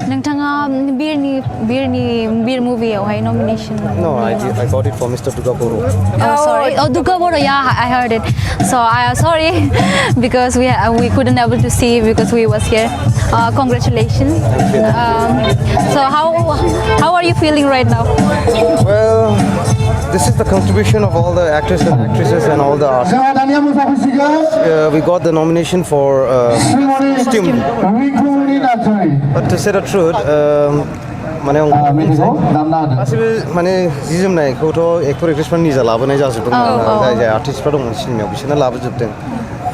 नोंथाङा बीर मूवीयावहाय nomination. No, I got it for Mr.Dugga Boro. Oh, sorry. Oh, Dugga Bodo. Yeah, I heard it. So I sorry because we couldn't able to see because we was here. Congratulations. So how are you feeling right now? Well, this is the contribution of all the actors and actresses and all the artists. We got the nomination for costume. But to say the truth, माने गासिबो माने जि जोमनायखौथ' actor एक्ट्रेसफोरा निजा लाबोनाय जाजोबदों जाय आर्टिस्टफोर दंमोन सिनेमायाव बिसोरनो लाबोजोबदों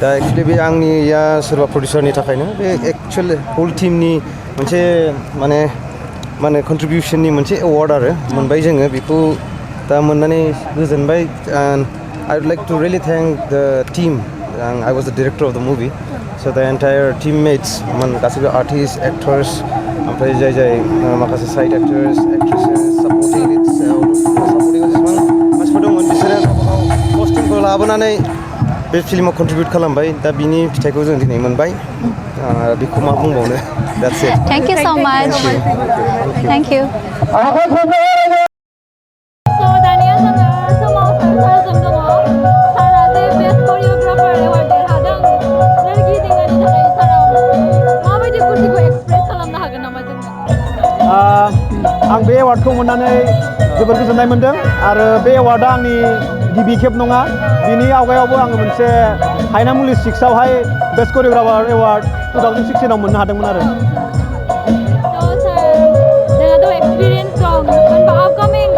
दा एक्चुअलि बे आंनि या सोरबा प्रडिउसारनि थाखायनो बे एक्चुअल होल टीमनि मोनसे माने कन्ट्रिबिउसननि मोनसे एवार्ड आरो मोनबाय जोङो बेखौ दा मोननानै गोजोनबाय and I would like to really thank the team. I was the director of the movie, so the entire teammates, गासिबो artists, actors, ओमफ्राय जाय माखासे साइड एक्टर्स एक्ट्रेसेस सापर्टिं जेसेबां मानसिफोर दंमोन बिसोरो कस्टिउमखौ लाबोनानै बे फिल्माव कन्ट्रिबिउट खालामबाय दा बिनि फिथाइखौ जों दिनै मोनबाय बेखौ मा बुंबावनो that's it. Thank you so much. Thank you. So दानिया जोङो समावसार सारजों दङ सारा जे बेस्ट करियोग्राफार एवार्ड देरहादों लिरगिरिनि थाखाय सारा माबायदि खुसिखौ एक्सप्रेस खालामनो हागोन नामा जोंनो आं बे एवार्डखौ मोननानै जोबोर गोजोननाय मोनदों आरो बे एवार्डआ आंनि गिबि खेब नङा बिनि आवगायावबो आङो मोनसे हायनामुलि 6आवहाय बेस्ट करियोग्राफार एवार्ड 2016आव मोननो हादोंमोन आरो जोंहाथ' एक्सपिरियेन्स दं होनबा आपकामिं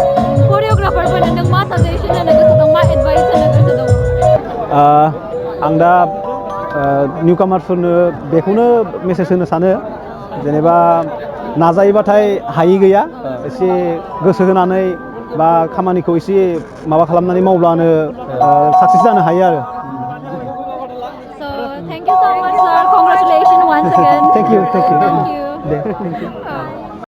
करियोग्राफारफोरनो नों मा साजेसन होनो गोसो दं मा एडभाइस होनो गोसो दं आं दा निउकामार्सफोरनो बेखौनो मेसेज होनो सानो जेनेबा नाजायोबाथाय हायि गैया एसे गोसो होनानै बा खामानिखौ एसे माबा खालामनानै मावब्लानो साक्सेस जानो हायो आरो So thank you so much sir, congratulations once again. Thank you. Thank you. Thank you.